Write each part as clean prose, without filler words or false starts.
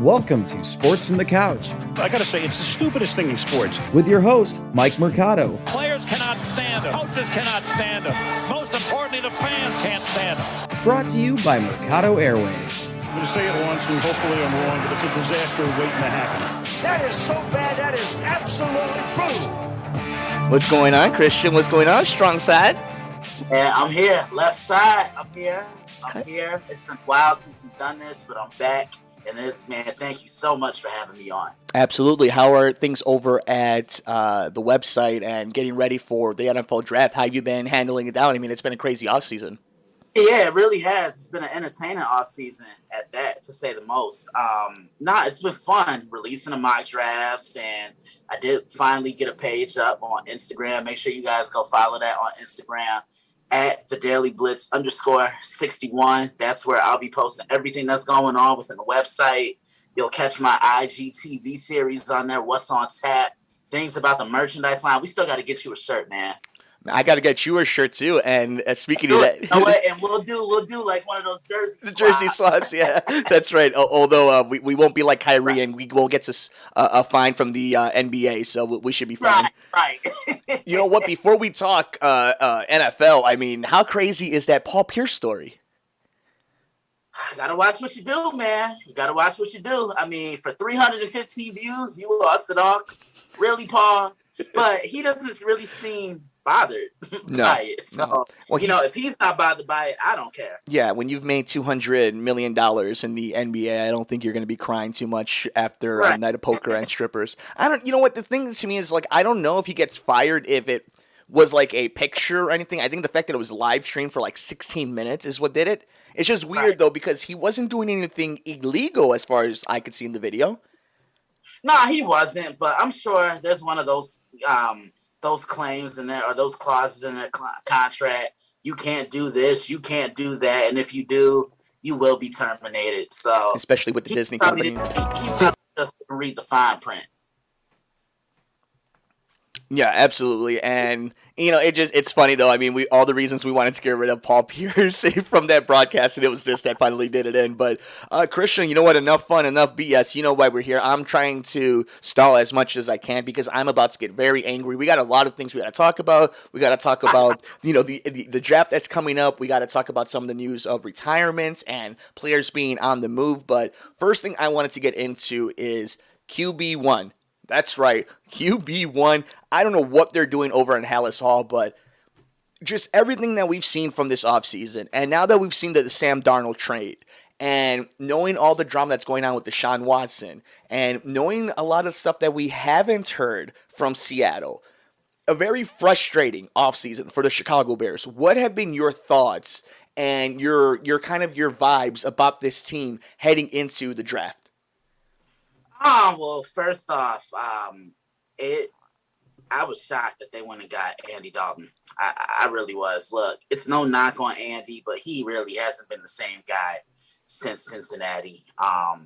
Welcome to Sports from the Couch I gotta say, it's the stupidest thing in sports. with your host, Mike Mercado. Players cannot stand him. Coaches cannot stand him. Most importantly, the fans can't stand him. Brought to you by Mercado Airways. I'm gonna say it once, and hopefully I'm wrong, but it's a disaster waiting to happen. That is so bad, that is absolutely brutal. What's going on, Christian? What's going on, strong side? Yeah, I'm here. Left side, I'm here. It's been a while since we've done this, but I'm back. And this, man, thank you so much for having me on. Absolutely. How are things over at the website and getting ready for the NFL draft? How have you been handling it down? I mean, it's been a crazy offseason. Yeah, it really has. It's been an entertaining offseason at that, to say the most. It's been fun releasing the mock drafts, and I did finally get a page up on Instagram. Make sure you guys go follow that on Instagram at the Daily Blitz _61. That's where I'll be posting everything that's going on within the website. You'll catch my IGTV series on there, what's on tap, things about the merchandise line. We still got to get you a shirt, man. I got to get you a shirt too. And speaking of that, and we'll do like one of those jerseys. The jersey swaps, yeah, that's right. Although we won't be like Kyrie, and we won't get a fine from the NBA, so we should be fine. Right. You know what? Before we talk NFL, I mean, how crazy is that Paul Pierce story? You gotta watch what you do, man. You gotta watch what you do. I mean, for 315 views, you lost it all. Really, Paul? But he doesn't really seem bothered by it. So, Well, if he's not bothered by it, I don't care. Yeah, when you've made $200 million in the NBA, I don't think you're going to be crying too much after a night of poker and strippers. You know what, the thing to me is, like, I don't know if he gets fired if it was like a picture or anything. I think the fact that it was live streamed for like 16 minutes is what did it. It's just weird, though, because he wasn't doing anything illegal as far as I could see in the video. No, he wasn't, but I'm sure there's one of those claims in there, or those clauses in their contract. You can't do this, you can't do that, and if you do, you will be terminated. So, especially with the Disney company, he probably just read the fine print. Yeah, absolutely. And, it's funny, though. I mean, all the reasons we wanted to get rid of Paul Pierce from that broadcast, and it was this that finally did it in. But, Christian, you know what? Enough fun, enough BS. You know why we're here. I'm trying to stall as much as I can because I'm about to get very angry. We got a lot of things we got to talk about. We got to talk about, the draft that's coming up. We got to talk about some of the news of retirements and players being on the move. But first thing I wanted to get into is QB1. That's right, QB1. I don't know what they're doing over in Hallis Hall, but just everything that we've seen from this offseason, and now that we've seen the Sam Darnold trade, and knowing all the drama that's going on with Deshaun Watson, and knowing a lot of stuff that we haven't heard from Seattle, a very frustrating offseason for the Chicago Bears. What have been your thoughts and your vibes about this team heading into the draft? Well, first off, I was shocked that they went and got Andy Dalton. I really was. Look, it's no knock on Andy, but he really hasn't been the same guy since Cincinnati. I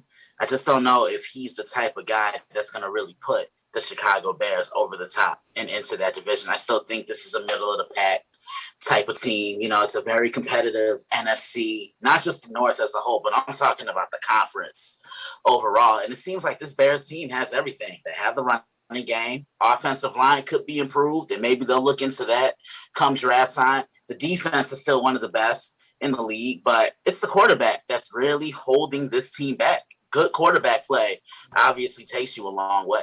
just don't know if he's the type of guy that's going to really put the Chicago Bears over the top and into that division. I still think this is a middle of the pack type of team. It's a very competitive NFC, not just the North as a whole, but I'm talking about the conference overall. And it seems like this Bears team has everything. They have the running game. Offensive line could be improved, and maybe they'll look into that come draft time. The defense is still one of the best in the league, but it's the quarterback that's really holding this team back. Good quarterback play obviously takes you a long way.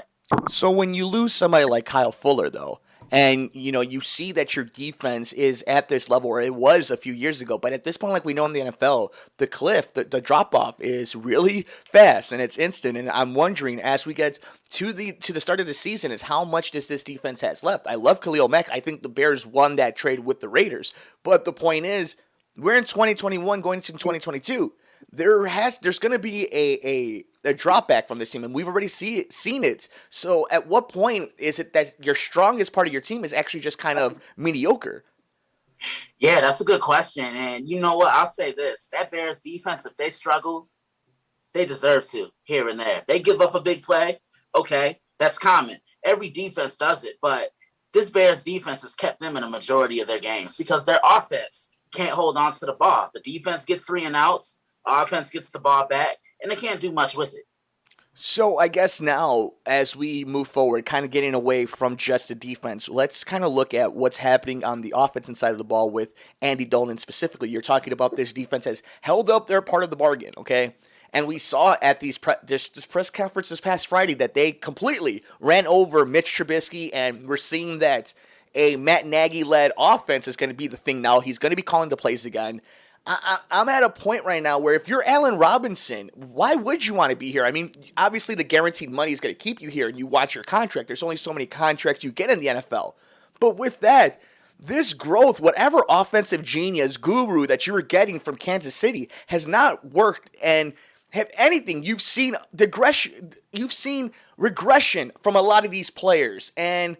So when you lose somebody like Kyle Fuller, though, and, you see that your defense is at this level, or it was a few years ago. But at this point, like we know in the NFL, the cliff, the drop-off is really fast and it's instant. And I'm wondering, as we get to the start of the season, is how much does this defense has left? I love Khalil Mack. I think the Bears won that trade with the Raiders. But the point is, we're in 2021 going into 2022. There's going to be a drop back from this team, and we've already seen it. So at what point is it that your strongest part of your team is actually just kind of mediocre? Yeah, that's a good question. And you know what? I'll say this. That Bears defense, if they struggle, they deserve to here and there. If they give up a big play, okay, that's common. Every defense does it, but this Bears defense has kept them in a majority of their games because their offense can't hold on to the ball. The defense gets 3 and outs. Offense gets the ball back, and they can't do much with it. So I guess now, as we move forward, kind of getting away from just the defense, let's kind of look at what's happening on the offensive side of the ball with Andy Dalton specifically. You're talking about this defense has held up their part of the bargain, okay? And we saw at this press conference this past Friday that they completely ran over Mitch Trubisky, and we're seeing that a Matt Nagy-led offense is going to be the thing now. He's going to be calling the plays again. I'm at a point right now where if you're Allen Robinson, why would you want to be here? I mean, obviously the guaranteed money is going to keep you here and you watch your contract. There's only so many contracts you get in the NFL. But with that, this growth, whatever offensive genius guru that you were getting from Kansas City has not worked. And have anything, you've seen regression from a lot of these players. And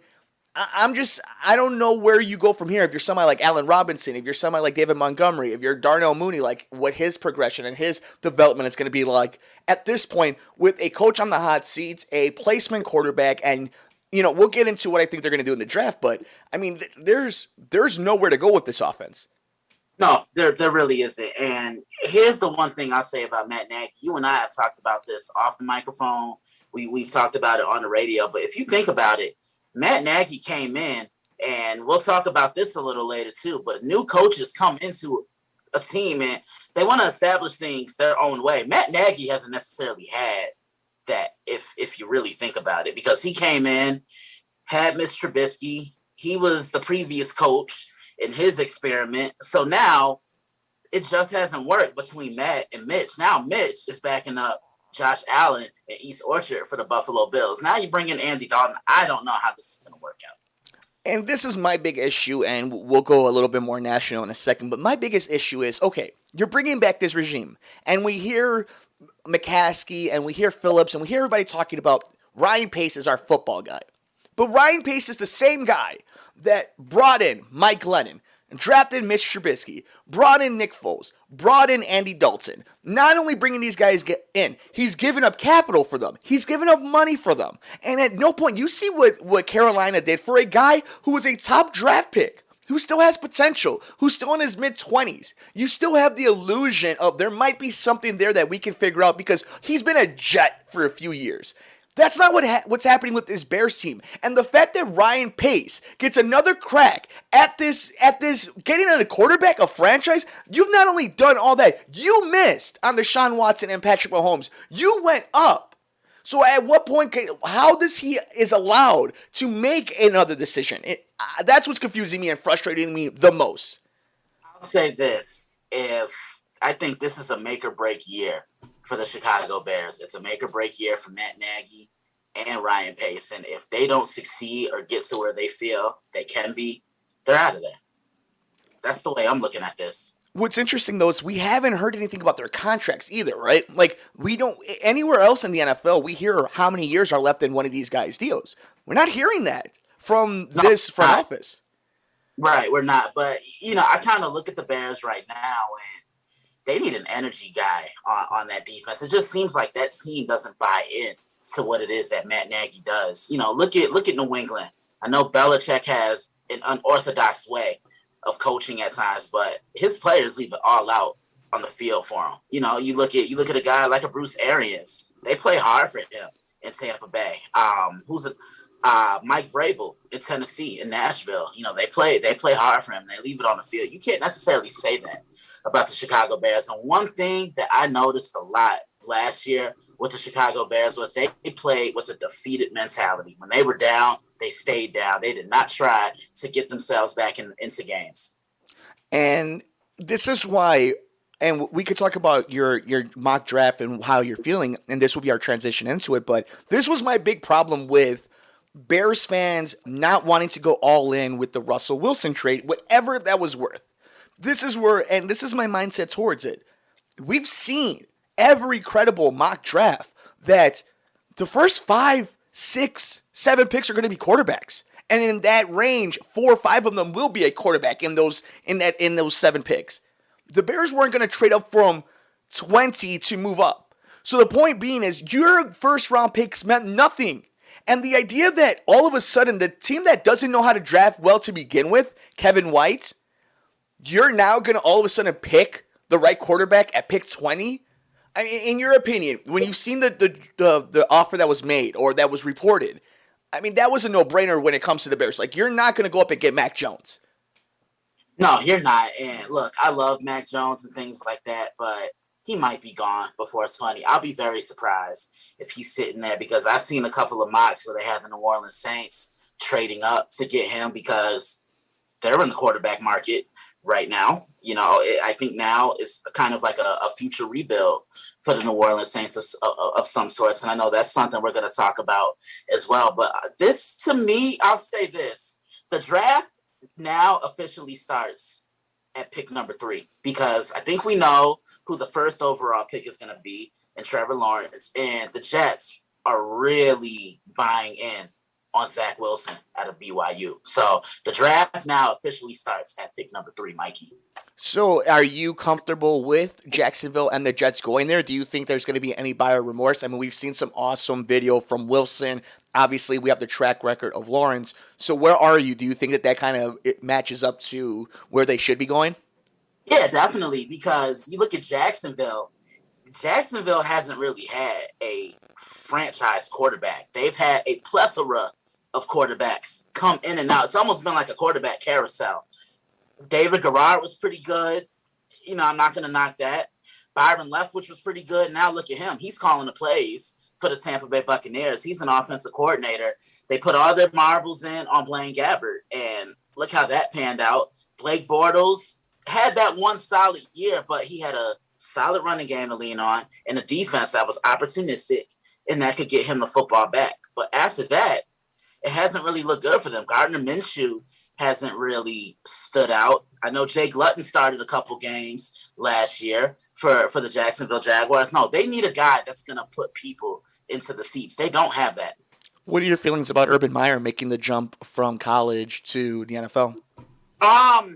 I don't know where you go from here. If you're somebody like Allen Robinson, if you're somebody like David Montgomery, if you're Darnell Mooney, like what his progression and his development is going to be like at this point with a coach on the hot seats, a placement quarterback, and we'll get into what I think they're going to do in the draft. But I mean, there's nowhere to go with this offense. No, there really isn't. And here's the one thing I'll say about Matt Nagy. You and I have talked about this off the microphone. We've talked about it on the radio. But if you think about it, Matt Nagy came in, and we'll talk about this a little later too, but new coaches come into a team and they want to establish things their own way. Matt Nagy hasn't necessarily had that if you really think about it, because he came in, had Mitch Trubisky. He was the previous coach in his experiment. So now it just hasn't worked between Matt and Mitch. Now Mitch is backing up Josh Allen and East Orchard for the Buffalo Bills. Now you bring in Andy Dalton. I don't know how this is going to work out. And this is my big issue, and we'll go a little bit more national in a second, but my biggest issue is, okay, you're bringing back this regime, and we hear McCaskey, and we hear Phillips, and we hear everybody talking about Ryan Pace is our football guy. But Ryan Pace is the same guy that brought in Mike Glennon, drafted Mitch Trubisky, brought in Nick Foles, brought in Andy Dalton. Not only bringing these guys in, he's given up capital for them. He's given up money for them. And at no point, you see what Carolina did for a guy who was a top draft pick, who still has potential, who's still in his mid-20s. You still have the illusion of there might be something there that we can figure out because he's been a Jet for a few years. That's not what's happening with this Bears team. And the fact that Ryan Pace gets another crack at this getting on a quarterback, a franchise, you've not only done all that, you missed on the Deshaun Watson and Patrick Mahomes. You went up. So at what point, how does he is allowed to make another decision? That's what's confusing me and frustrating me the most. I'll say this. I think this is a make or break year for the Chicago Bears. It's a make or break year for Matt Nagy and Ryan Pace. And if they don't succeed or get to where they feel they can be, they're out of there. That's the way I'm looking at this. What's interesting, though, is we haven't heard anything about their contracts either, right? Like, we don't, anywhere else in the NFL, we hear how many years are left in one of these guys' deals. We're not hearing that from this front office. Right, we're not. But, I kind of look at the Bears right now, and they need an energy guy on that defense. It just seems like that team doesn't buy in to what it is that Matt Nagy does. Look at New England. I know Belichick has an unorthodox way of coaching at times, but his players leave it all out on the field for him. You look at a guy like a Bruce Arians. They play hard for him in Tampa Bay. Mike Vrabel in Tennessee, in Nashville. They play hard for him. They leave it on the field. You can't necessarily say that about the Chicago Bears. And one thing that I noticed a lot last year with the Chicago Bears was they played with a defeated mentality. When they were down, they stayed down. They did not try to get themselves back into games. And this is why, and we could talk about your mock draft and how you're feeling, and this will be our transition into it, but this was my big problem with Bears fans not wanting to go all in with the Russell Wilson trade, whatever that was worth. This is where, and this is my mindset towards it. We've seen every credible mock draft that the first 5, 6, 7 picks are going to be quarterbacks. And in that range, 4 or 5 of them will be a quarterback in those 7 picks. The Bears weren't going to trade up from 20 to move up. So the point being is your first round picks meant nothing. And the idea that all of a sudden the team that doesn't know how to draft well to begin with, Kevin White, you're now going to all of a sudden pick the right quarterback at pick 20? I mean, in your opinion, when you've seen the offer that was made or that was reported, I mean, that was a no-brainer when it comes to the Bears. Like, you're not going to go up and get Mac Jones. No, you're not. And look, I love Mac Jones and things like that, but he might be gone before 20. I'll be very surprised if he's sitting there because I've seen a couple of mocks where they have the New Orleans Saints trading up to get him because they're in the quarterback market right now. I think now is kind of like a future rebuild for the New Orleans Saints of some sorts. And I know that's something we're going to talk about as well. But this, to me, I'll say this. The draft now officially starts at pick number 3 because I think we know who the first overall pick is going to be in Trevor Lawrence. And the Jets are really buying in on Zach Wilson out of BYU. So the draft now officially starts at pick number 3, Mikey. So are you comfortable with Jacksonville and the Jets going there? Do you think there's going to be any buyer remorse? I mean, we've seen some awesome video from Wilson. Obviously, we have the track record of Lawrence. So where are you? Do you think that kind of it matches up to where they should be going? Yeah, definitely. Because you look at Jacksonville hasn't really had a franchise quarterback. They've had a plethora of quarterbacks come in and out. It's almost been like a quarterback carousel. David Garrard was pretty good. I'm not going to knock that. Byron Leftwich was pretty good. Now look at him. He's calling the plays for the Tampa Bay Buccaneers. He's an offensive coordinator. They put all their marbles in on Blaine Gabbert, and look how that panned out. Blake Bortles had that one solid year, but he had a solid running game to lean on and a defense that was opportunistic and that could get him the football back. But after that, it hasn't really looked good for them. Gardner Minshew hasn't really stood out. I know Jake Luton started a couple games last year for the Jacksonville Jaguars. No, they need a guy that's going to put people into the seats. They don't have that. What are your feelings about Urban Meyer making the jump from college to the NFL? I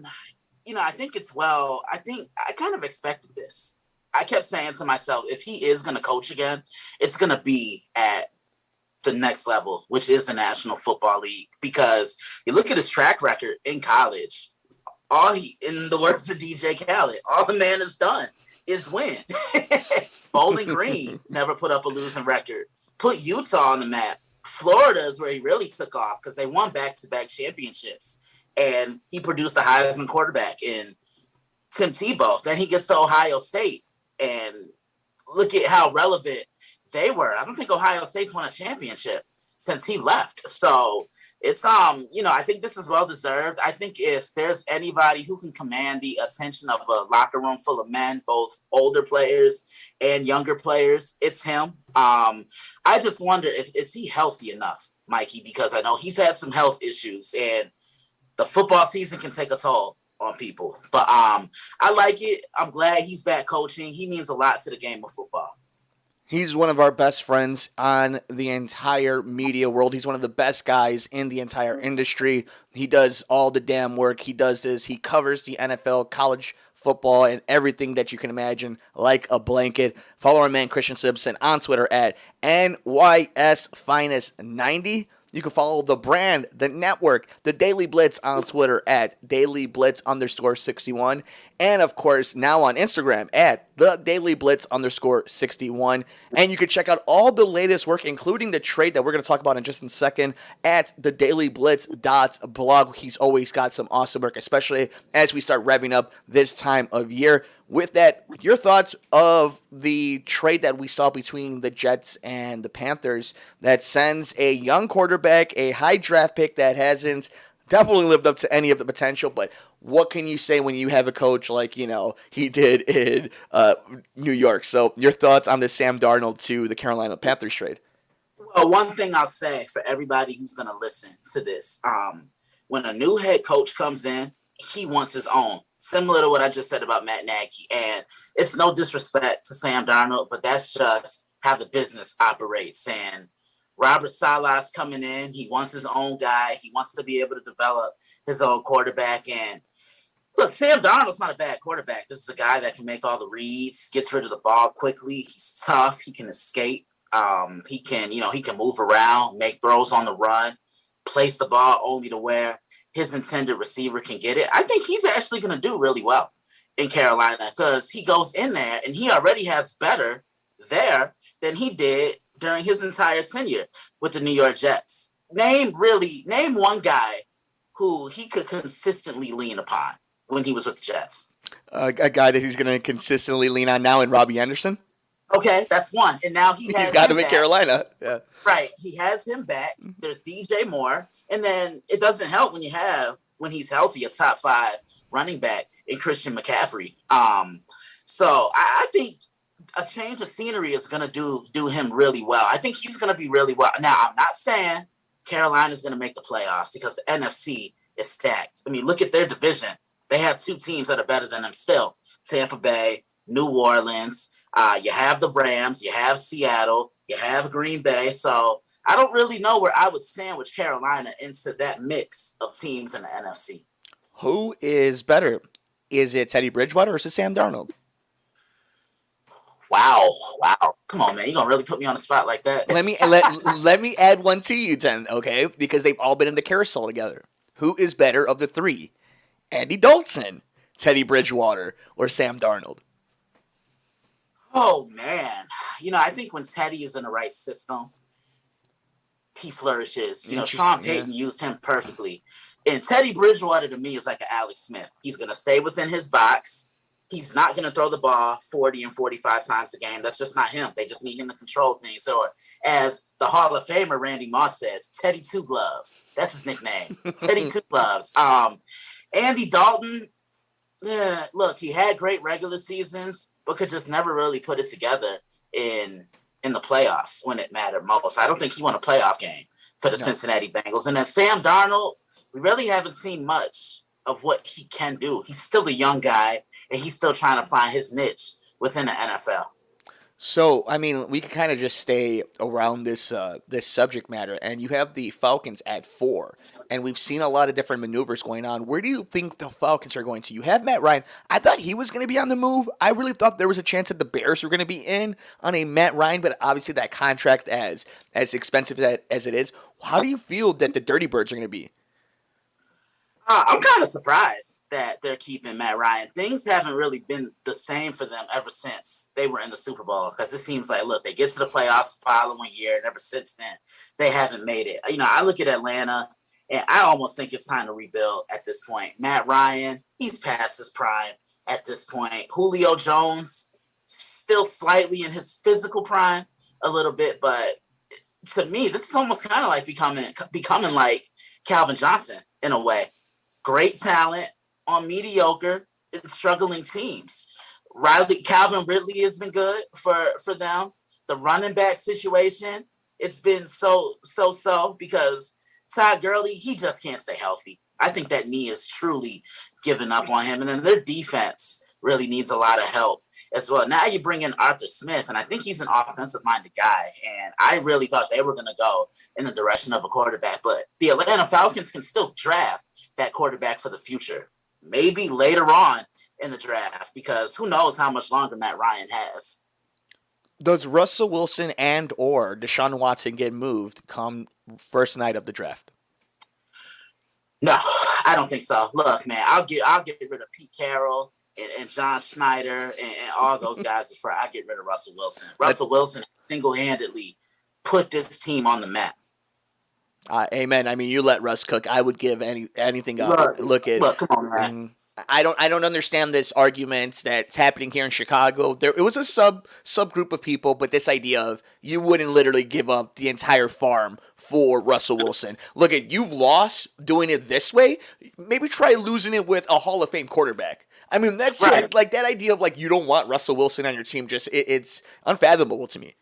think I kind of expected this. I kept saying to myself, if he is going to coach again, it's going to be at the next level, which is the National Football League, because you look at his track record in college, in the words of DJ Khaled, all the man has done is win. Bowling Green never put up a losing record. Put Utah on the map. Florida is where he really took off because they won back-to-back championships. And he produced a Heisman quarterback in Tim Tebow. Then he gets to Ohio State. And look at how relevant they were. I don't think Ohio State's won a championship since he left. So it's, I think this is well-deserved. I think if there's anybody who can command the attention of a locker room full of men, both older players and younger players, it's him. I just wonder is he healthy enough, Mikey, because I know he's had some health issues and the football season can take a toll on people. But I like it. I'm glad he's back coaching. He means a lot to the game of football. He's one of our best friends on the entire media world. He's one of the best guys in the entire industry. He does all the damn work. He does this. He covers the NFL, college football, and everything that you can imagine like a blanket. Follow our man Christian Simpson on Twitter at NYSFinest90. You can follow the brand, the network, the Daily Blitz on Twitter at DailyBlitz_61. And, of course, now on Instagram at the Daily Blitz _61. And you can check out all the latest work, including the trade that we're going to talk about in just a second, at the dailyblitz.blog. He's always got some awesome work, especially as we start revving up this time of year. With that, your thoughts of the trade that we saw between the Jets and the Panthers that sends a young quarterback, a high draft pick that hasn't definitely lived up to any of the potential, but what can you say when you have a coach like, he did in New York? So your thoughts on the Sam Darnold to the Carolina Panthers trade? Well, one thing I'll say for everybody who's going to listen to this, when a new head coach comes in, he wants his own. Similar to what I just said about Matt Nagy. And it's no disrespect to Sam Darnold, but that's just how the business operates. And Robert Saleh's coming in. He wants his own guy. He wants to be able to develop his own quarterback. And look, Sam Darnold's not a bad quarterback. This is a guy that can make all the reads, gets rid of the ball quickly. He's tough. He can escape. He can move around, make throws on the run, place the ball only to where his intended receiver can get it. I think he's actually going to do really well in Carolina because he goes in there and he already has better there than he did during his entire tenure with the New York Jets. Name one guy who he could consistently lean upon when he was with the Jets. A guy that he's going to consistently lean on now, and Robbie Anderson. Okay, that's one. And now he's got him in Carolina. Yeah. Right. He has him back. There's DJ Moore. And then it doesn't help when he's healthy, a top 5 running back in Christian McCaffrey. So I think a change of scenery is going to do him really well. I think he's going to be really well. Now, I'm not saying Carolina's going to make the playoffs because the NFC is stacked. I mean, look at their division. They have 2 teams that are better than them still. Tampa Bay, New Orleans. You have the Rams, you have Seattle, you have Green Bay. So I don't really know where I would sandwich Carolina into that mix of teams in the NFC. Who is better? Is it Teddy Bridgewater or is it Sam Darnold? Wow. Come on, man. You're going to really put me on the spot like that? Let me add one to you then, okay? Because they've all been in the carousel together. Who is better of the 3? Andy Dalton, Teddy Bridgewater, or Sam Darnold? Oh, man. I think when Teddy is in the right system, he flourishes. Sean Payton used him perfectly. And Teddy Bridgewater, to me, is like an Alex Smith. He's going to stay within his box. He's not going to throw the ball 40 and 45 times a game. That's just not him. They just need him to control things. Or as the Hall of Famer Randy Moss says, Teddy Two Gloves. That's his nickname. Teddy Two Gloves. Andy Dalton, look, he had great regular seasons, but could just never really put it together in the playoffs when it mattered most. I don't think he won a playoff game for the Cincinnati Bengals. And then Sam Darnold, we really haven't seen much of what he can do. He's still a young guy, and he's still trying to find his niche within the NFL. So, I mean, we can kind of just stay around this this subject matter, and you have the Falcons at 4, and we've seen a lot of different maneuvers going on. Where do you think the Falcons are going to? You have Matt Ryan. I thought he was going to be on the move. I really thought there was a chance that the Bears were going to be in on a Matt Ryan, but obviously that contract, as expensive as it is, how do you feel that the Dirty Birds are going to be? I'm kind of surprised that they're keeping Matt Ryan. Things haven't really been the same for them ever since they were in the Super Bowl, because it seems like, look, they get to the playoffs the following year, and ever since then, they haven't made it. I look at Atlanta, and I almost think it's time to rebuild at this point. Matt Ryan, he's past his prime at this point. Julio Jones, still slightly in his physical prime a little bit, but to me, this is almost kind of like becoming like Calvin Johnson in a way. Great talent on mediocre and struggling teams. Calvin Ridley has been good for them. The running back situation, it's been so because Todd Gurley, he just can't stay healthy. I think that knee is truly giving up on him. And then their defense really needs a lot of help as well. Now you bring in Arthur Smith, and I think he's an offensive-minded guy. And I really thought they were going to go in the direction of a quarterback. But the Atlanta Falcons can still draft that quarterback for the future. Maybe later on in the draft, because who knows how much longer Matt Ryan has. Does Russell Wilson and or Deshaun Watson get moved come first night of the draft? No, I don't think so. Look, man, I'll get rid of Pete Carroll and John Schneider and all those guys before I get rid of Russell Wilson. Russell Wilson single-handedly put this team on the map. Amen. I mean, you let Russ cook. I would give anything up. Look, come on, man. I don't understand this argument that's happening here in Chicago. It was a subgroup of people, but this idea of you wouldn't literally give up the entire farm for Russell Wilson. Look, you've lost doing it this way. Maybe try losing it with a Hall of Fame quarterback. I mean, that's right. Like that idea of like you don't want Russell Wilson on your team. Just it's unfathomable to me.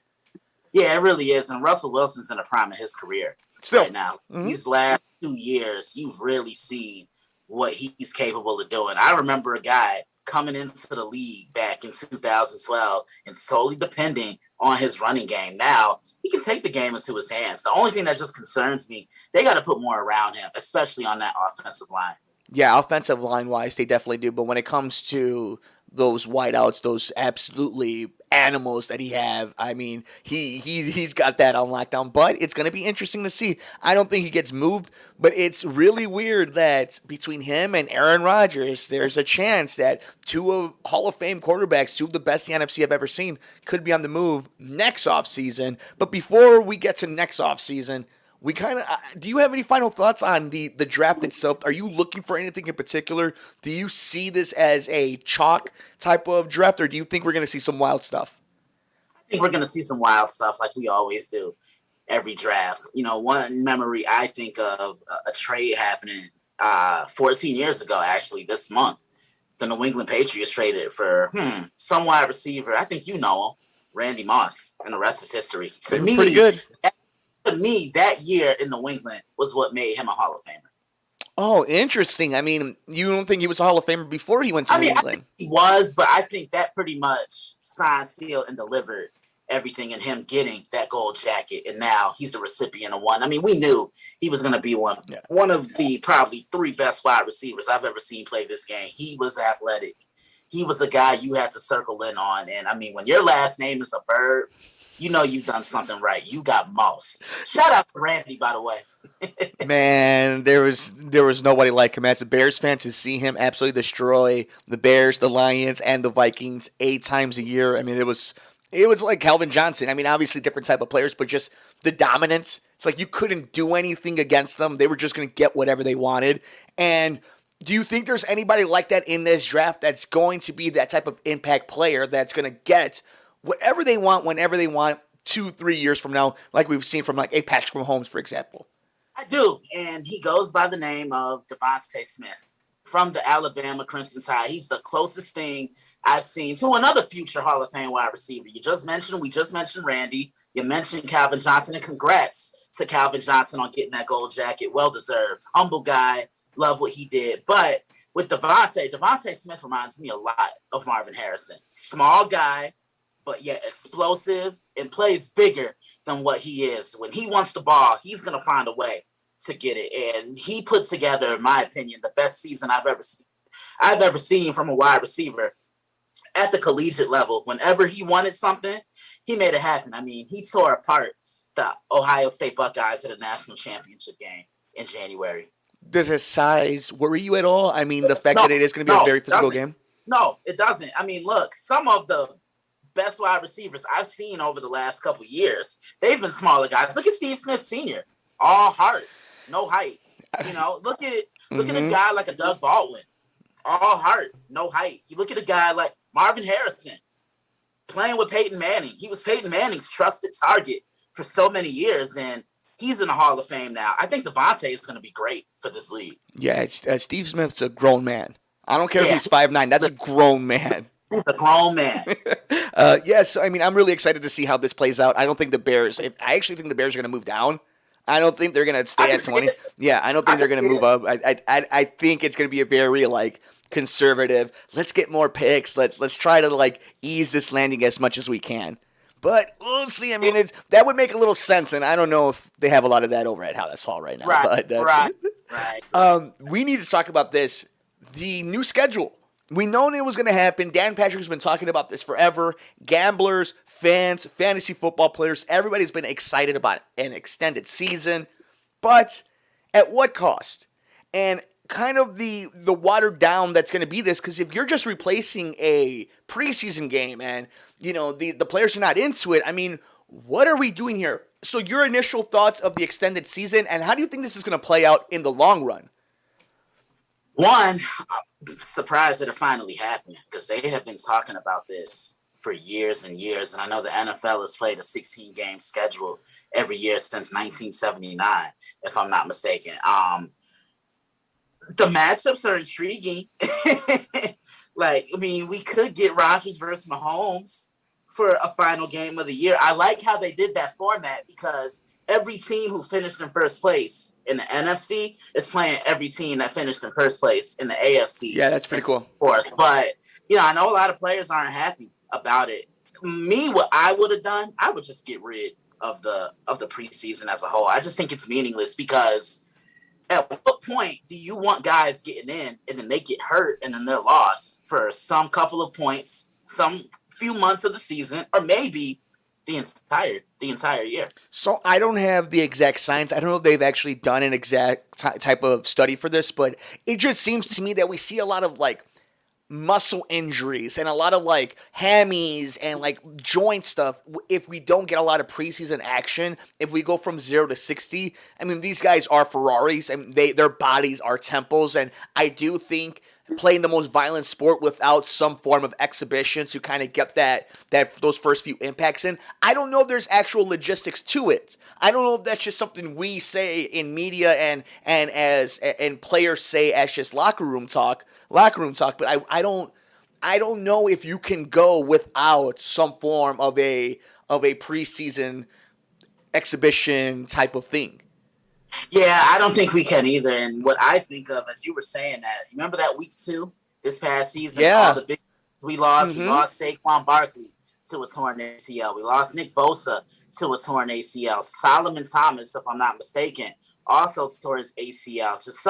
Yeah, it really is. And Russell Wilson's in the prime of his career right now. Mm-hmm. These last 2 years, you've really seen what he's capable of doing. I remember a guy coming into the league back in 2012 and solely depending on his running game. Now, he can take the game into his hands. The only thing that just concerns me, they got to put more around him, especially on that offensive line. Yeah, offensive line-wise, they definitely do. But when it comes to those wideouts, those absolutely animals that he have. I mean, he's got that on lockdown. But it's going to be interesting to see. I don't think he gets moved, but it's really weird that between him and Aaron Rodgers, there's a chance that two of Hall of Fame quarterbacks, two of the best the NFC have ever seen, could be on the move next offseason. But before we get to next offseason, we kind of do you have any final thoughts on the draft itself? Are you looking for anything in particular? Do you see this as a chalk type of draft, or do you think we're going to see some wild stuff? I think we're going to see some wild stuff like we always do every draft. One memory I think of a trade happening 14 years ago, actually this month. The New England Patriots traded for some wide receiver. I think you know him, Randy Moss, and the rest is history. To me, pretty good. To me, that year in New England was what made him a Hall of Famer. Oh, interesting. I mean, you don't think he was a Hall of Famer before he went to New England? I think he was, but I think that pretty much signed, sealed, and delivered everything in him getting that gold jacket, and now he's the recipient of one. I mean, we knew he was going to be one of the probably three best wide receivers I've ever seen play this game. He was athletic. He was a guy you had to circle in on, and I mean, when your last name is a Bird, you know you've done something right. You got Moss. Shout out to Randy, by the way. Man, there was nobody like him. As a Bears fan, to see him absolutely destroy the Bears, the Lions, and the Vikings 8 times a year. I mean, it was like Calvin Johnson. I mean, obviously different type of players, but just the dominance. It's like you couldn't do anything against them. They were just going to get whatever they wanted. And do you think there's anybody like that in this draft that's going to be that type of impact player that's going to get whatever they want, whenever they want, 2-3 years from now, like we've seen from like a Patrick Mahomes, for example? I do, and he goes by the name of Devontae Smith from the Alabama Crimson Tide. He's the closest thing I've seen to another future Hall of Fame wide receiver. We just mentioned Randy. You mentioned Calvin Johnson, and congrats to Calvin Johnson on getting that gold jacket. Well-deserved. Humble guy. Love what he did. But with Devontae Smith reminds me a lot of Marvin Harrison. Small guy, but yet explosive and plays bigger than what he is. When he wants the ball, he's going to find a way to get it. And he puts together, in my opinion, the best season I've ever seen from a wide receiver at the collegiate level. Whenever he wanted something, he made it happen. I mean, he tore apart the Ohio State Buckeyes at a national championship game in January. Does his size worry you at all? I mean, the fact that it is going to be a very physical game? No, it doesn't. I mean, look, some of the best wide receivers I've seen over the last couple of years, they've been smaller guys. Look at Steve Smith Sr., all heart, no height. Look at a guy like a Doug Baldwin, all heart, no height. You look at a guy like Marvin Harrison, playing with Peyton Manning. He was Peyton Manning's trusted target for so many years, and he's in the Hall of Fame now. I think Devontae is going to be great for this league. Yeah, Steve Smith's a grown man. I don't care if he's 5'9". That's a grown man. He's a grown man. Yes, I mean, I'm really excited to see how this plays out. I actually think the Bears are going to move down. I don't think they're going to stay at 20. Yeah, I don't think they're going to move up. I think it's going to be a very conservative. Let's get more picks. Let's try to ease this landing as much as we can. But we'll see. I mean, that would make a little sense, and I don't know if they have a lot of that over at House Hall right now. Right. We need to talk about this. The new schedule. We known it was going to happen. Dan Patrick's been talking about this forever. Gamblers, fans, fantasy football players, everybody's been excited about an extended season. But at what cost? And kind of the watered down that's going to be this, because if you're just replacing a preseason game and, the players are not into it, I mean, what are we doing here? So your initial thoughts of the extended season, and how do you think this is going to play out in the long run? One, I'm surprised that it finally happened, because they have been talking about this for years and years. And I know the NFL has played a 16-game schedule every year since 1979, if I'm not mistaken. The matchups are intriguing. We could get Rodgers versus Mahomes for a final game of the year. I like how they did that format, because every team who finished in first place in the NFC is playing every team that finished in first place in the AFC. Yeah, that's pretty cool. But, I know a lot of players aren't happy about it. Me, what I would have done, I would just get rid of the preseason as a whole. I just think it's meaningless, because at what point do you want guys getting in and then they get hurt and then they're lost for some couple of points, some few months of the season, or maybe the entire year. So I don't have the exact science. I don't know if they've actually done an exact type of study for this, but it just seems to me that we see a lot of like muscle injuries and a lot of like hammies and like joint stuff if we don't get a lot of preseason action. If we go from 0 to 60, I mean, these guys are Ferraris and their bodies are temples, and I do think playing the most violent sport without some form of exhibition to kind of get those first few impacts in, I don't know if there's actual logistics to it. I don't know if that's just something we say in media and players say as just locker room talk, but I don't know if you can go without some form of a preseason exhibition type of thing. Yeah, I don't think we can either. And what I think of, as you were saying that, remember that week 2 this past season? Yeah. All the big we lost. We lost Saquon Barkley to a torn ACL. We lost Nick Bosa to a torn ACL. Solomon Thomas, if I'm not mistaken, also tore his ACL. Just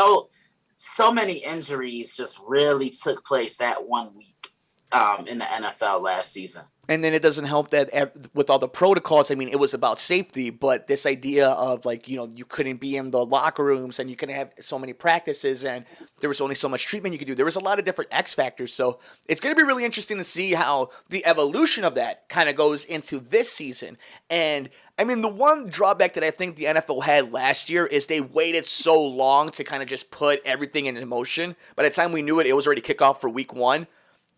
so many injuries just really took place that 1 week in the NFL last season. And then it doesn't help that with all the protocols, I mean, it was about safety, but this idea of like, you couldn't be in the locker rooms and you couldn't have so many practices and there was only so much treatment you could do. There was a lot of different X factors. So it's going to be really interesting to see how the evolution of that kind of goes into this season. And I mean, the one drawback that I think the NFL had last year is they waited so long to kind of just put everything in motion. By the time we knew it, it was already kickoff for week 1.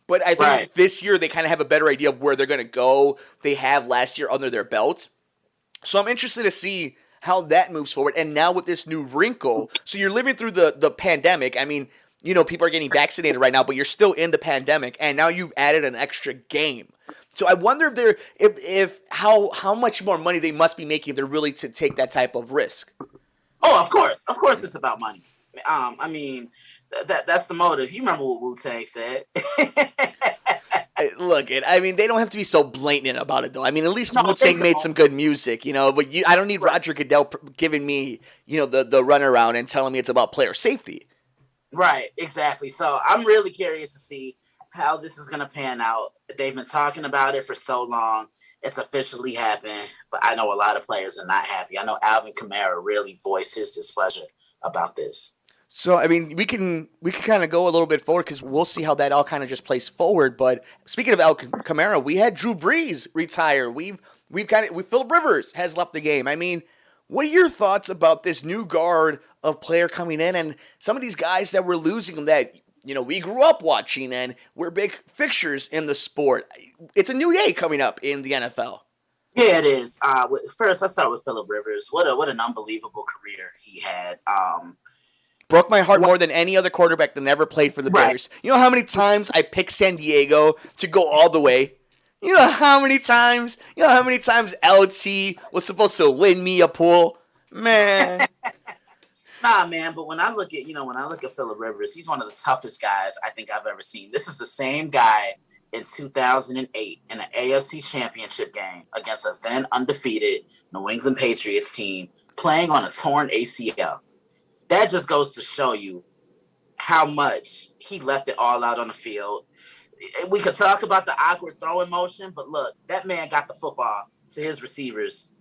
But I think this year they kind of have a better idea of where they're going to go. They have last year under their belt. So I'm interested to see how that moves forward. And now with this new wrinkle, so you're living through the pandemic. I mean, people are getting vaccinated right now, but you're still in the pandemic. And now you've added an extra game. So I wonder if how much more money they must be making if they're really to take that type of risk. Oh, of course. Of course it's about money. I mean, that's the motive. You remember what Wu-Tang said. Look, I mean, they don't have to be so blatant about it, though. I mean, at least Wu-Tang made some good music, but I don't need Roger Goodell giving me, the runaround and telling me it's about player safety. Right, exactly. So I'm really curious to see how this is going to pan out. They've been talking about it for so long. It's officially happened, but I know a lot of players are not happy. I know Alvin Kamara really voiced his displeasure about this. So, I mean, we can kind of go a little bit forward because we'll see how that all kind of just plays forward. But speaking of Alvin Kamara, we had Drew Brees retire. Phillip Rivers has left the game. I mean, what are your thoughts about this new guard of player coming in and some of these guys that we're losing that, we grew up watching and we're big fixtures in the sport? It's a new day coming up in the NFL. Yeah, it is. First, let's start with Phillip Rivers. What an unbelievable career he had. Broke my heart more than any other quarterback that never played for the Bears. You know how many times I picked San Diego to go all the way? You know how many times LT was supposed to win me a pool? Man. Nah, man, but when I look at Phillip Rivers, he's one of the toughest guys I think I've ever seen. This is the same guy in 2008 in an AFC Championship game against a then undefeated New England Patriots team playing on a torn ACL. That just goes to show you how much he left it all out on the field. We could talk about the awkward throwing motion, but look, that man got the football to his receivers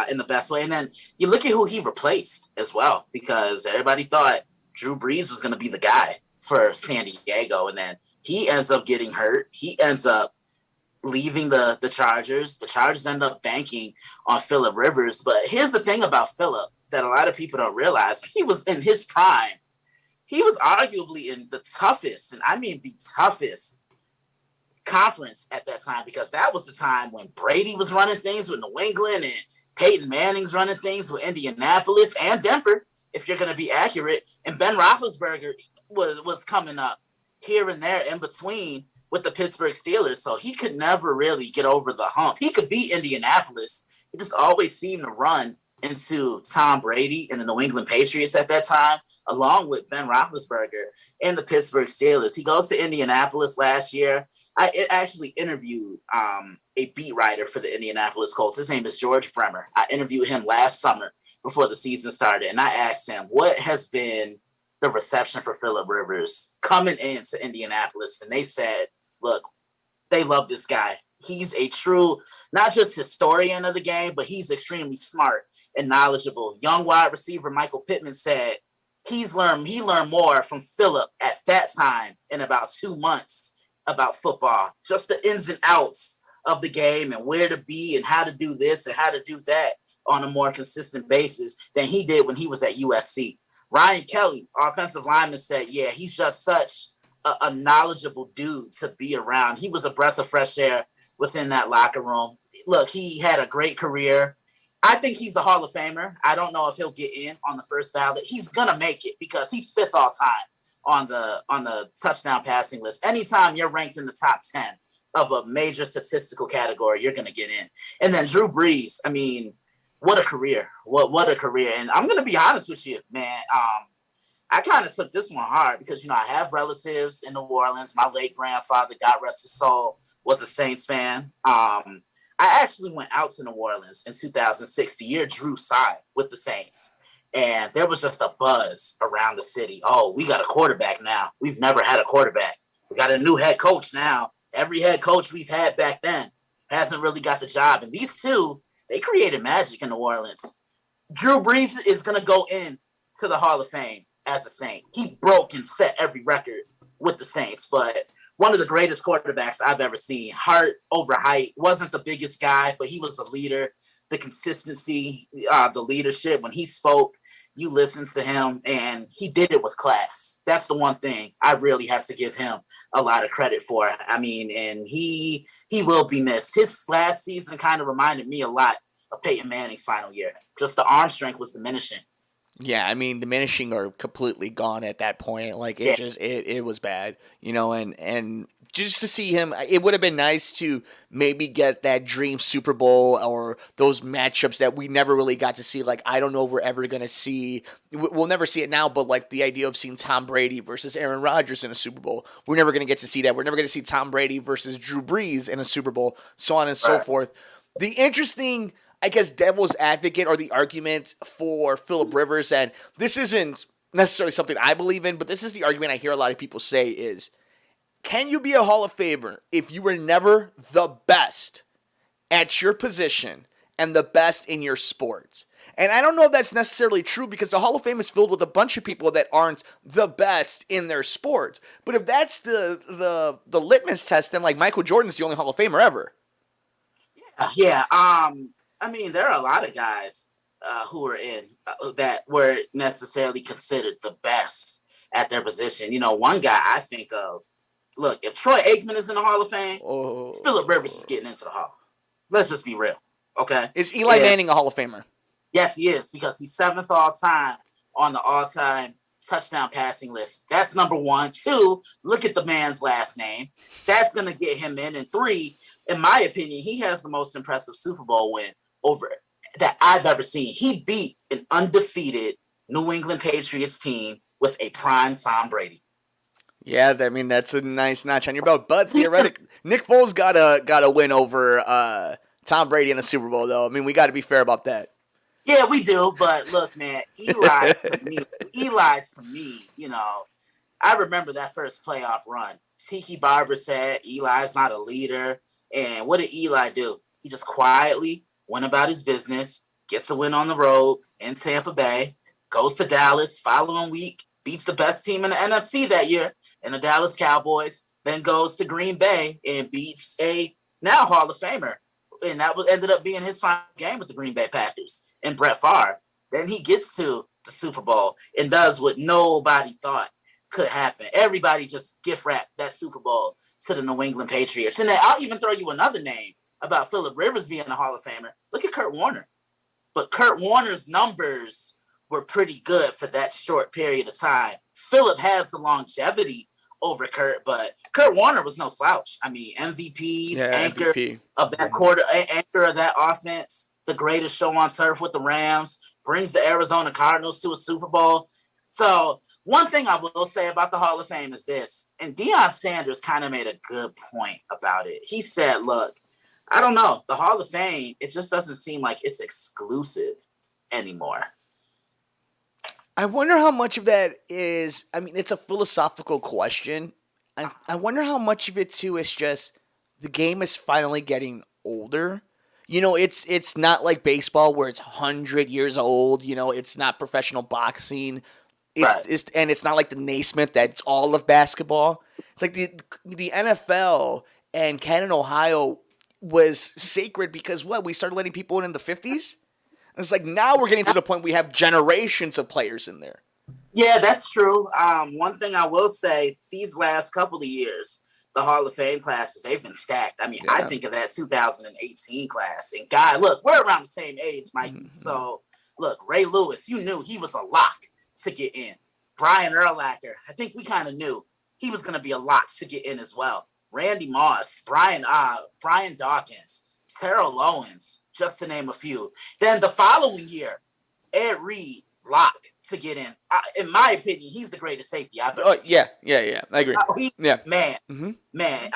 in the best way. And then you look at who he replaced as well, because everybody thought Drew Brees was going to be the guy for San Diego. And then he ends up getting hurt. He ends up leaving the Chargers. The Chargers end up banking on Phillip Rivers. But here's the thing about Phillip that a lot of people don't realize. He was in his prime. He was arguably in the toughest, and I mean the toughest conference at that time, because that was the time when Brady was running things with New England and Peyton Manning's running things with Indianapolis and Denver, if you're going to be accurate. And Ben Roethlisberger was coming up here and there in between with the Pittsburgh Steelers. So he could never really get over the hump. He could beat Indianapolis. He just always seemed to run into Tom Brady and the New England Patriots at that time, along with Ben Roethlisberger and the Pittsburgh Steelers. He goes to Indianapolis last year. I actually interviewed a beat writer for the Indianapolis Colts. His name is George Bremer. I interviewed him last summer before the season started, and I asked him, what has been the reception for Phillip Rivers coming into Indianapolis? And they said, look, they love this guy. He's a true, not just historian of the game, but he's extremely smart and knowledgeable. Young wide receiver Michael Pittman said he learned more from Phillip at that time in about 2 months about football, just the ins and outs of the game and where to be and how to do this and how to do that on a more consistent basis than he did when he was at USC. Ryan Kelly, offensive lineman, said, yeah, he's just such a knowledgeable dude to be around. He was a breath of fresh air within that locker room. Look, he had a great career. I think he's a Hall of Famer. I don't know if he'll get in on the first ballot. He's going to make it because he's 5th all time on the touchdown passing list. Anytime you're ranked in the top 10 of a major statistical category, you're going to get in. And then Drew Brees, I mean, what a career. What a career. And I'm going to be honest with you, man. I kind of took this one hard because, I have relatives in New Orleans. My late grandfather, God rest his soul, was a Saints fan. I actually went out to New Orleans in 2006, the year Drew signed with the Saints. And there was just a buzz around the city. Oh, we got a quarterback now. We've never had a quarterback. We got a new head coach now. Every head coach we've had back then hasn't really got the job. And these two, they created magic in New Orleans. Drew Brees is going to go in to the Hall of Fame as a Saint. He broke and set every record with the Saints, but one of the greatest quarterbacks I've ever seen. Heart over height. Wasn't the biggest guy, but he was a leader. The consistency, the leadership. When he spoke, you listened to him, and he did it with class. That's the one thing I really have to give him a lot of credit for. I mean, and he will be missed. His last season kind of reminded me a lot of Peyton Manning's final year. Just the arm strength was diminishing. Yeah, I mean, diminishing or completely gone at that point. Like, it was bad, and just to see him, it would have been nice to maybe get that dream Super Bowl or those matchups that we never really got to see. Like, I don't know if we're ever going to see, we'll never see it now, but like the idea of seeing Tom Brady versus Aaron Rodgers in a Super Bowl, we're never going to get to see that. We're never going to see Tom Brady versus Drew Brees in a Super Bowl, so on and so forth. The interesting, I guess, devil's advocate or the argument for Phillip Rivers, and this isn't necessarily something I believe in, but this is the argument I hear a lot of people say is, can you be a Hall of Famer if you were never the best at your position and the best in your sport? And I don't know if that's necessarily true because the Hall of Fame is filled with a bunch of people that aren't the best in their sport. But if that's the litmus test, then like Michael Jordan's the only Hall of Famer ever. Yeah. I mean, there are a lot of guys who were in that were necessarily considered the best at their position. One guy I think of, look, if Troy Aikman is in the Hall of Fame, Phillip Rivers is getting into the Hall. Let's just be real, okay? Is Eli Manning a Hall of Famer? Yes, he is, because he's 7th all time on the all-time touchdown passing list. That's number 1. 2, look at the man's last name. That's going to get him in. And 3, in my opinion, he has the most impressive Super Bowl win that I've ever seen. He beat an undefeated New England Patriots team with a prime Tom Brady. Yeah, I mean, that's a nice notch on your belt. But theoretically, Nick Foles got a win over Tom Brady in the Super Bowl, though. I mean, we got to be fair about that. Yeah, we do. But look, man, Eli to me, I remember that first playoff run. Tiki Barber said Eli's not a leader. And what did Eli do? He just quietly went about his business, gets a win on the road in Tampa Bay, goes to Dallas, following week, beats the best team in the NFC that year, and the Dallas Cowboys, then goes to Green Bay and beats a now Hall of Famer. And that ended up being his final game with the Green Bay Packers and Brett Favre. Then he gets to the Super Bowl and does what nobody thought could happen. Everybody just gift wrapped that Super Bowl to the New England Patriots. And then I'll even throw you another name about Phillip Rivers being a Hall of Famer. Look at Kurt Warner. But Kurt Warner's numbers were pretty good for that short period of time. Phillip has the longevity over Kurt, but Kurt Warner was no slouch. I mean, MVPs, anchor of that anchor of that offense, the greatest show on turf with the Rams, brings the Arizona Cardinals to a Super Bowl. So one thing I will say about the Hall of Fame is this, and Deion Sanders kind of made a good point about it. He said, look, I don't know, the Hall of Fame, it just doesn't seem like it's exclusive anymore. I wonder how much of that is, I mean, it's a philosophical question. I wonder how much of it, too, is just the game is finally getting older. It's not like baseball where it's 100 years old. It's not professional boxing. Right. It's not like the Naismith that's all of basketball. It's like the NFL and Canton, Ohio was sacred because we started letting people in the 50s? And it's like now we're getting to the point we have generations of players in there. Yeah, that's true. One thing I will say, these last couple of years, the Hall of Fame classes, they've been stacked. I mean, I think of that 2018 class. And guy, look, we're around the same age, Mike. Mm-hmm. So, look, Ray Lewis, you knew he was a lock to get in. Brian Urlacher, I think we kind of knew he was going to be a lock to get in as well. Randy Moss, Brian Dawkins, Terrell Owens, just to name a few. Then the following year, Ed Reed, locked to get in. In my opinion, he's the greatest safety I've ever seen. Yeah. I agree. Man.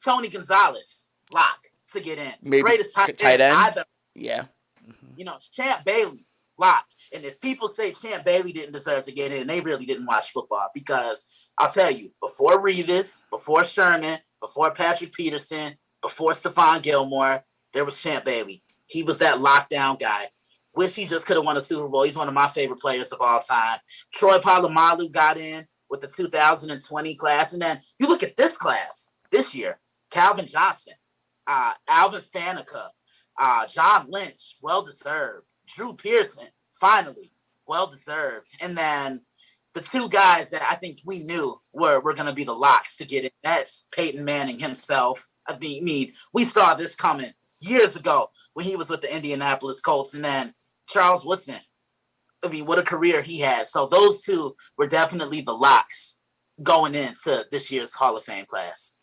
Tony Gonzalez, locked to get in. Maybe greatest tight end I've ever seen. Yeah. Champ Bailey, locked. And if people say Champ Bailey didn't deserve to get in, they really didn't watch football, because I'll tell you, before Revis, before Sherman, before Patrick Peterson, before Stephon Gilmore, there was Champ Bailey. He was that lockdown guy. Wish he just could have won a Super Bowl. He's one of my favorite players of all time. Troy Polamalu got in with the 2020 class. And then you look at this class this year, Calvin Johnson, Alvin Faneca, John Lynch, well-deserved. Drew Pearson, finally, well-deserved. And then the two guys that I think we knew were going to be the locks to get in, that's Peyton Manning himself. I mean, we saw this coming years ago when he was with the Indianapolis Colts. And then Charles Woodson. I mean, what a career he had. So those two were definitely the locks going into this year's Hall of Fame class.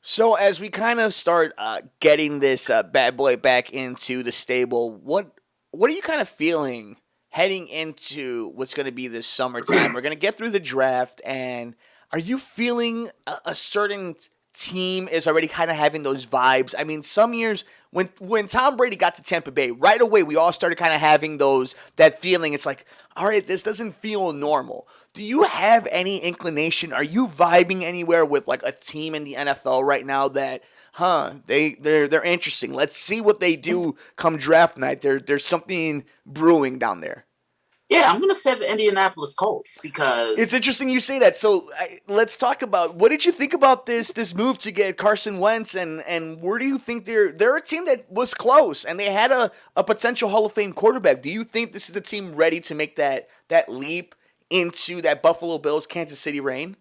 So as we kind of start getting this bad boy back into the stable, what are you kind of feeling heading into what's going to be this summertime? We're going to get through the draft, and are you feeling a certain team is already kind of having those vibes? I mean, some years when Tom Brady got to Tampa Bay, right away we all started kind of having that feeling. It's like, all right, this doesn't feel normal. Do you have any inclination? Are you vibing anywhere with like a team in the NFL right now that, they're interesting? Let's see what they do come draft night. There's something brewing down there. Yeah, I'm going to say the Indianapolis Colts, because it's interesting you say that. So let's talk about, what did you think about this move to get Carson Wentz, and where do you think they're a team that was close and they had a potential Hall of Fame quarterback? Do you think this is the team ready to make that leap into that Buffalo Bills Kansas City reign?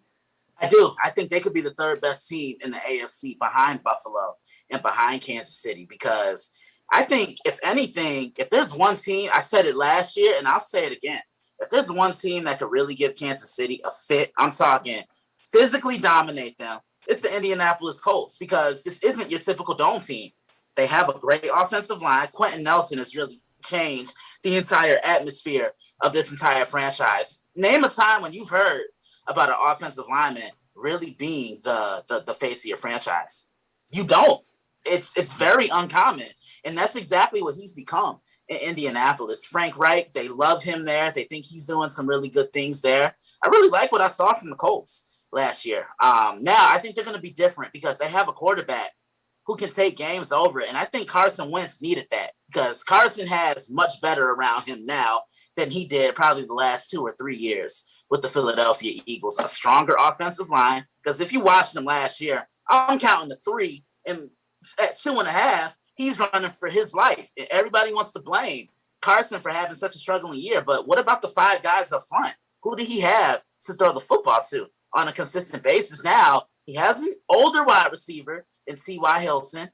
I do. I think they could be the third best team in the AFC behind Buffalo and behind Kansas City, because I think, if anything, if there's one team, I said it last year and I'll say it again, if there's one team that could really give Kansas City a fit, I'm talking physically dominate them, it's the Indianapolis Colts, because this isn't your typical dome team. They have a great offensive line. Quentin Nelson has really changed the entire atmosphere of this entire franchise. Name a time when you've heard about an offensive lineman really being the face of your franchise. You don't. It's very uncommon. And that's exactly what he's become in Indianapolis. Frank Reich, they love him there. They think he's doing some really good things there. I really like what I saw from the Colts last year. Now, I think they're going to be different because they have a quarterback who can take games over. And I think Carson Wentz needed that, because Carson has much better around him now than he did probably the last 2 or 3 years with the Philadelphia Eagles. A stronger offensive line, because if you watched them last year, I'm counting the 3, and at 2.5, he's running for his life. And everybody wants to blame Carson for having such a struggling year. But what about the 5 guys up front? Who did he have to throw the football to on a consistent basis? Now, he has an older wide receiver in T.Y. Hilton.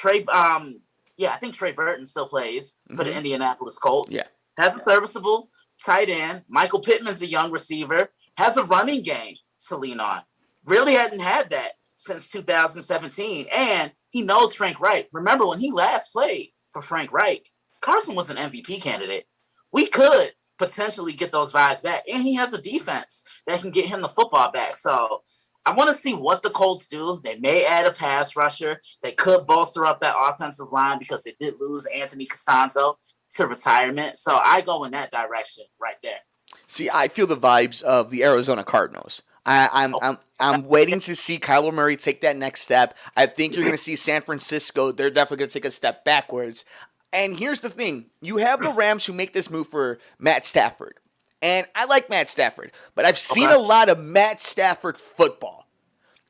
I think Trey Burton still plays for the Indianapolis Colts. Yeah. Has a serviceable tight end. Michael Pittman's a young receiver. Has a running game to lean on. Really hadn't had that since 2017. And he knows Frank Reich. Remember, when he last played for Frank Reich, Carson was an MVP candidate. We could potentially get those vibes back. And he has a defense that can get him the football back. So I want to see what the Colts do. They may add a pass rusher. They could bolster up that offensive line, because they did lose Anthony Costanzo to retirement. So I go in that direction right there. See, I feel the vibes of the Arizona Cardinals. I'm waiting to see Kyler Murray take that next step. I think you're going to see San Francisco. They're definitely going to take a step backwards. And here's the thing: you have the Rams who make this move for Matt Stafford, and I like Matt Stafford, but I've seen a lot of Matt Stafford football,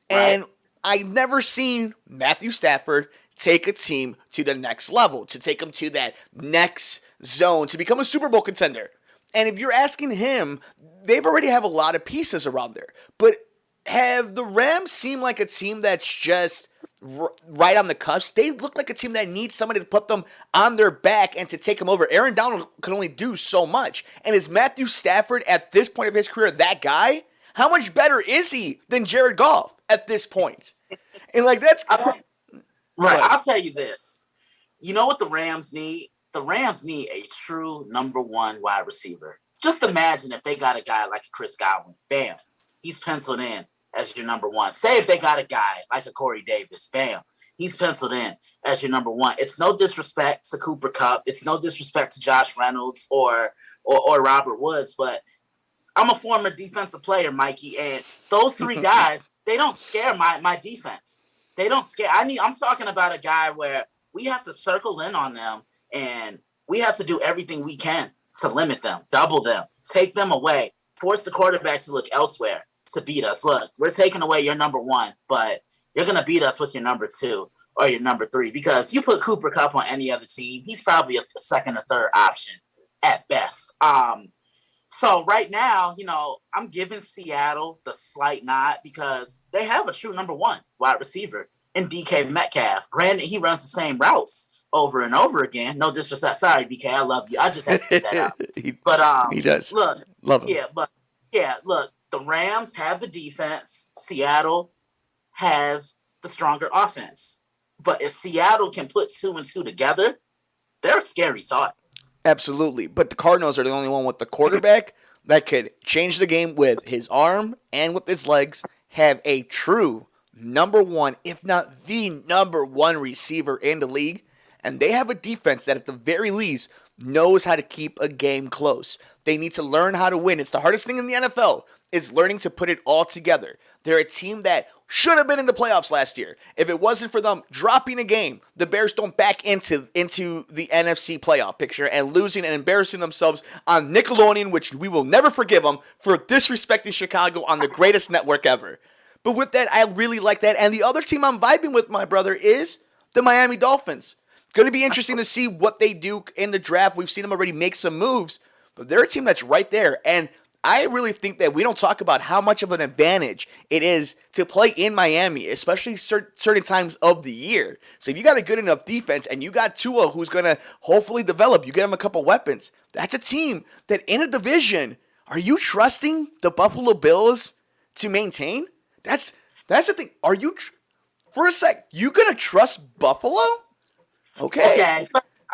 and I've never seen Matthew Stafford take a team to the next level, to take them to that next zone, to become a Super Bowl contender. And if you're asking him, they've already have a lot of pieces around there. But have the Rams seemed like a team that's just right on the cusp? They look like a team that needs somebody to put them on their back and to take them over. Aaron Donald can only do so much. And is Matthew Stafford at this point of his career that guy? How much better is he than Jared Goff at this point? And like that's I'll tell you this. You know what the Rams need? The Rams need a true number one wide receiver. Just imagine if they got a guy like Chris Godwin. Bam. He's penciled in as your number one. Say if they got a guy like a Corey Davis. Bam. He's penciled in as your number one. It's no disrespect to Cooper Kupp. It's no disrespect to Josh Reynolds or Robert Woods. But I'm a former defensive player, Mikey. And those three guys, they don't scare my defense. They don't scare. I'm talking about a guy where we have to circle in on them. And we have to do everything we can to limit them, double them, take them away, force the quarterback to look elsewhere to beat us. Look, we're taking away your number one, but you're going to beat us with your number two or your number three because you put Cooper Kupp on any other team, he's probably a second or third option at best. So right now, I'm giving Seattle the slight nod because they have a true number one wide receiver in DK Metcalf. Granted, he runs the same routes over and over again. No disrespect. Sorry, BK, I love you. I just had to get that out. He does. Look, love him. Look, the Rams have the defense. Seattle has the stronger offense. But if Seattle can put 2 and 2 together, they're a scary thought. Absolutely. But the Cardinals are the only one with the quarterback that could change the game with his arm and with his legs, have a true number one, if not the number one receiver in the league. And they have a defense that at the very least knows how to keep a game close. They need to learn how to win. It's the hardest thing in the NFL is learning to put it all together. They're a team that should have been in the playoffs last year. If it wasn't for them dropping a game, the Bears don't back into the NFC playoff picture and losing and embarrassing themselves on Nickelodeon, which we will never forgive them for disrespecting Chicago on the greatest network ever. But with that, I really like that. And the other team I'm vibing with, my brother, is the Miami Dolphins. Going to be interesting to see what they do in the draft. We've seen them already make some moves, but they're a team that's right there. And I really think that we don't talk about how much of an advantage it is to play in Miami, especially certain times of the year. So if you got a good enough defense and you got Tua who's going to hopefully develop, you get him a couple weapons, that's a team that in a division, are you trusting the Buffalo Bills to maintain? That's the thing. Are you, for a sec, you going to trust Buffalo? Okay.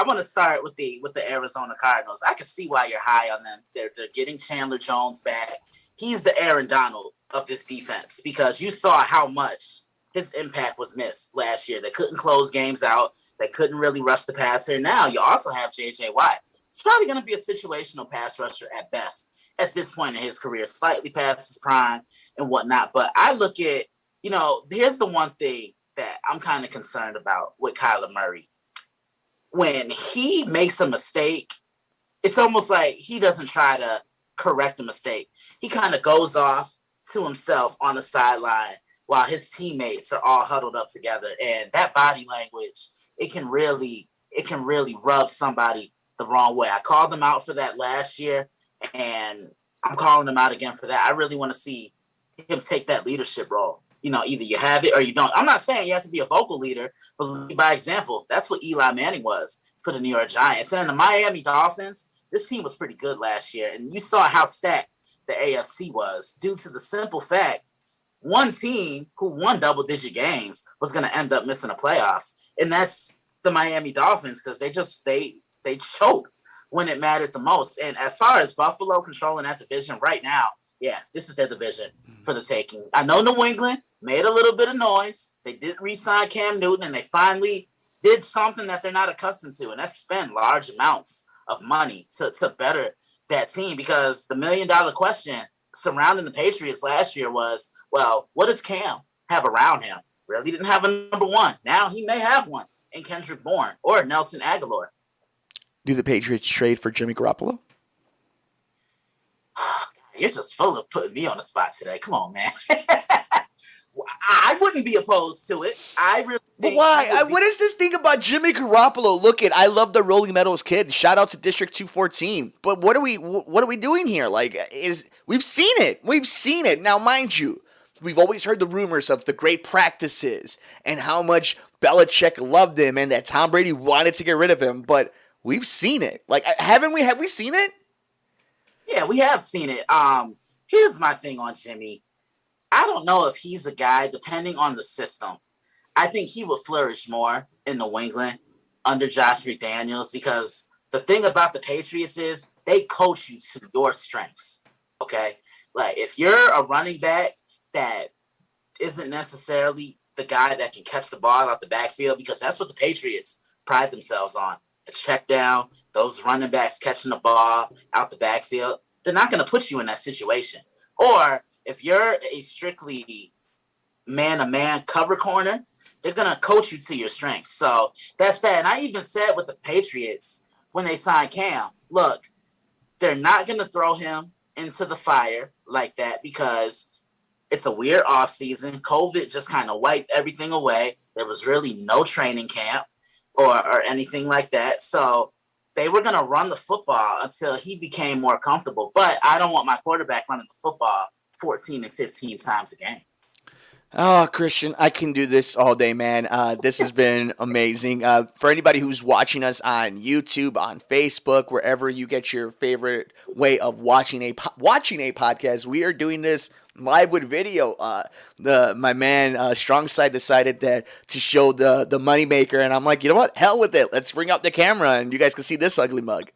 I want to start with the Arizona Cardinals. I can see why you're high on them. They're getting Chandler Jones back. He's the Aaron Donald of this defense because you saw how much his impact was missed last year. They couldn't close games out. They couldn't really rush the passer. Now you also have J.J. Watt. He's probably going to be a situational pass rusher at best at this point in his career, slightly past his prime and whatnot. But I look at, here's the one thing that I'm kind of concerned about with Kyler Murray. When he makes a mistake, it's almost like he doesn't try to correct the mistake. He kind of goes off to himself on the sideline while his teammates are all huddled up together. And that body language, it can really rub somebody the wrong way. I called him out for that last year, and I'm calling him out again for that. I really want to see him take that leadership role. Either you have it or you don't. I'm not saying you have to be a vocal leader, but lead by example. That's what Eli Manning was for the New York Giants. And the Miami Dolphins, this team was pretty good last year. And you saw how stacked the AFC was due to the simple fact one team who won double-digit games was going to end up missing the playoffs. And that's the Miami Dolphins because they choked when it mattered the most. And as far as Buffalo controlling that division right now, yeah, this is their division for the taking. I know New England made a little bit of noise. They did re-sign Cam Newton, and they finally did something that they're not accustomed to, and that's spend large amounts of money to better that team because the $1 million question surrounding the Patriots last year was, well, what does Cam have around him? Really didn't have a number one. Now he may have one in Kendrick Bourne or Nelson Aguilar. Do the Patriots trade for Jimmy Garoppolo? You're just full of putting me on the spot today. Come on, man. I wouldn't be opposed to it. I really. But why? What is this thing about Jimmy Garoppolo? Look, I love the Rolling Meadows kid. Shout out to District 214. But what are we doing here? Like, we've seen it. We've seen it. Now, mind you, we've always heard the rumors of the great practices and how much Belichick loved him and that Tom Brady wanted to get rid of him. But we've seen it. Like, haven't we? Have we seen it? Yeah, we have seen it. Here's my thing on Jimmy. I don't know if he's a guy, depending on the system. I think he would flourish more in New England under Josh McDaniels because the thing about the Patriots is they coach you to your strengths, okay? Like, if you're a running back that isn't necessarily the guy that can catch the ball out the backfield, because that's what the Patriots pride themselves on, the check down, those running backs catching the ball out the backfield, they're not going to put you in that situation. Or if you're a strictly man-to-man cover corner, they're going to coach you to your strengths. So that's that. And I even said with the Patriots when they signed Cam, look, they're not going to throw him into the fire like that because it's a weird offseason. COVID just kind of wiped everything away. There was really no training camp or anything like that. So they were going to run the football until he became more comfortable. But I don't want my quarterback running the football 14 and 15 times a game. Oh, Christian, I can do this all day, man. This has been amazing. For anybody who's watching us on YouTube, on Facebook, wherever you get your favorite way of watching a podcast, we are doing this live with video. My man Strong Side decided that to show the moneymaker, and I'm like, you know what? Hell with it. Let's bring out the camera, and you guys can see this ugly mug.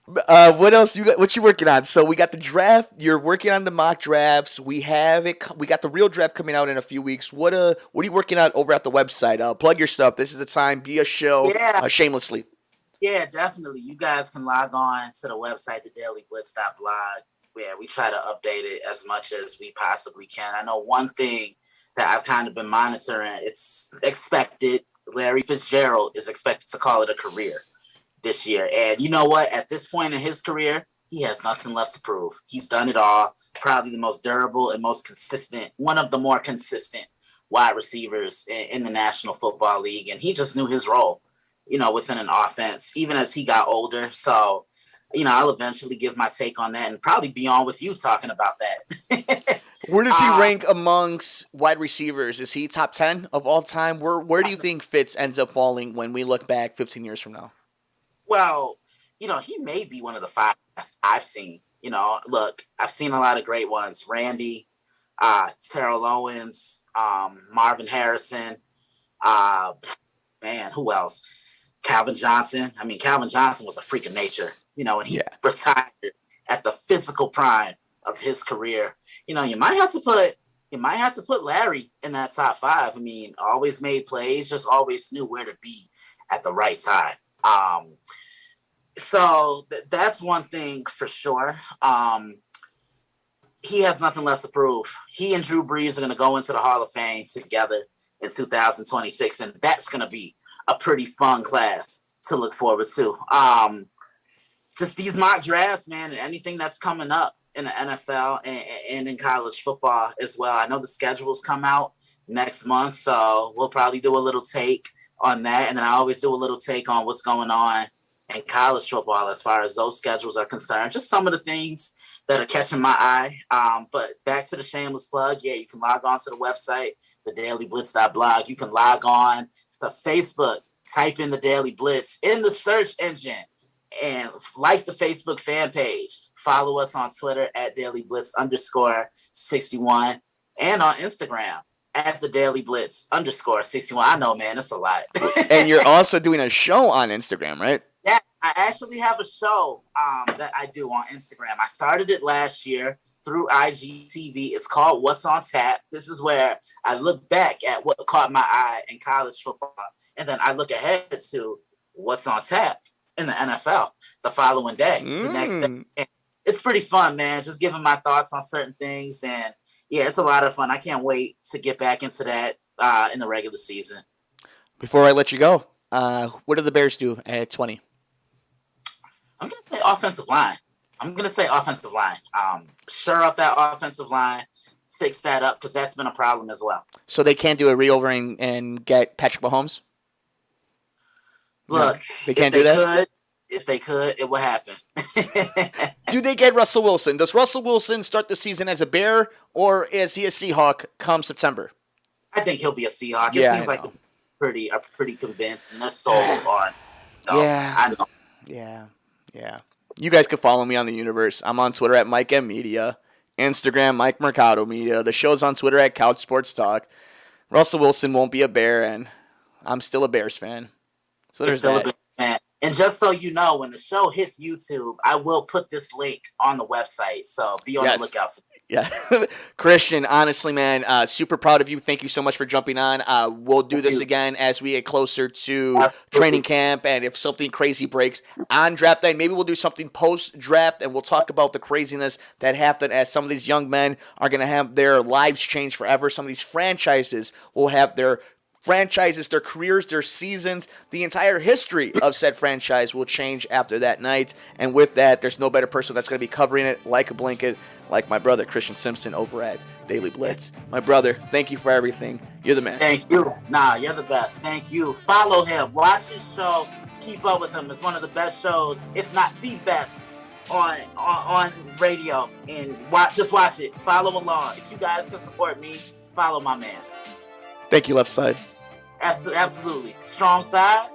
What else you got? What you working on? So we got the draft. You're working on the mock drafts. We have it. We got the real draft coming out in a few weeks. What are you working on over at the website? Plug your stuff. This is the time. Be a show. Yeah. Shamelessly. Yeah, definitely. You guys can log on to the website, thedailyblitz.blog, where we try to update it as much as we possibly can. I know one thing that I've kind of been monitoring. It's expected. Larry Fitzgerald is expected to call it a career this year. And you know what? At this point in his career, he has nothing left to prove. He's done it all. Probably the most durable and most consistent, one of the more consistent wide receivers in the National Football League. And he just knew his role, within an offense, even as he got older. So, I'll eventually give my take on that and probably be on with you talking about that. Where does he rank amongst wide receivers? Is he top 10 of all time? Where do you think Fitz ends up falling when we look back 15 years from now? Well, he may be one of the five I've seen. Look, I've seen a lot of great ones. Randy, Terrell Owens, Marvin Harrison, who else? Calvin Johnson. I mean, Calvin Johnson was a freak of nature, and he retired at the physical prime of his career. You might have to put Larry in that top five. I mean, always made plays, just always knew where to be at the right time. So that's one thing for sure. He has nothing left to prove. He and Drew Brees are going to go into the Hall of Fame together in 2026, and that's going to be a pretty fun class to look forward to. Just these mock drafts, man, and anything that's coming up in the NFL and in college football as well. I know the schedules come out next month, so we'll probably do a little take on that. And then I always do a little take on what's going on in college football as far as those schedules are concerned. Just some of the things that are catching my eye. But back to the shameless plug. Yeah, you can log on to the website, thedailyblitz.blog. You can log on to Facebook, type in the Daily Blitz in the search engine and like the Facebook fan page. Follow us on Twitter at DailyBlitz_61 and on Instagram at the Daily Blitz _61. I know, man, it's a lot. And you're also doing a show on Instagram, right? Yeah, I actually have a show that I do on Instagram. I started it last year through IGTV. It's called What's on Tap. This is where I look back at what caught my eye in college football, and then I look ahead to what's on tap in the NFL the following day, the next day. it's pretty fun, man. Just giving my thoughts on certain things, and yeah, it's a lot of fun. I can't wait to get back into that in the regular season. Before I let you go, what do the Bears do at 20? I'm gonna say offensive line. Shore up that offensive line, fix that up because that's been a problem as well. So they can't do a reover and get Patrick Mahomes? Look, No, they can't do that? If they could, it would happen. Do they get Russell Wilson? Does Russell Wilson start the season as a Bear, or is he a Seahawk come September? I think he'll be a Seahawk. It seems like they're pretty convinced, and they're sold on. Yeah. I know. Yeah. You guys can follow me on the universe. I'm on Twitter at Mike M Media, Instagram Mike Mercado Media. The show's on Twitter at Couch Sports Talk. Russell Wilson won't be a Bear, and I'm still a Bears fan. So there's that. A Bears fan. And just so you know, when the show hits YouTube, I will put this link on the website. So be on the lookout for that. Yeah. Christian, honestly, man, super proud of you. Thank you so much for jumping on. We'll do this again as we get closer to training camp, and if something crazy breaks on draft day, maybe we'll do something post-draft, and we'll talk about the craziness that happened as some of these young men are going to have their lives changed forever. Some of these franchises will have their careers, their seasons, the entire history of said franchise will change after that night. And with that, there's no better person that's going to be covering it like a blanket, like my brother, Christian Simpson, over at Daily Blitz. My brother, thank you for everything. You're the man. Thank you. You're the best. Thank you. Follow him. Watch his show. Keep up with him. It's one of the best shows, if not the best, on radio. And just watch it. Follow along. If you guys can support me, follow my man. Thank you, Left Side. Absolutely. Strong side.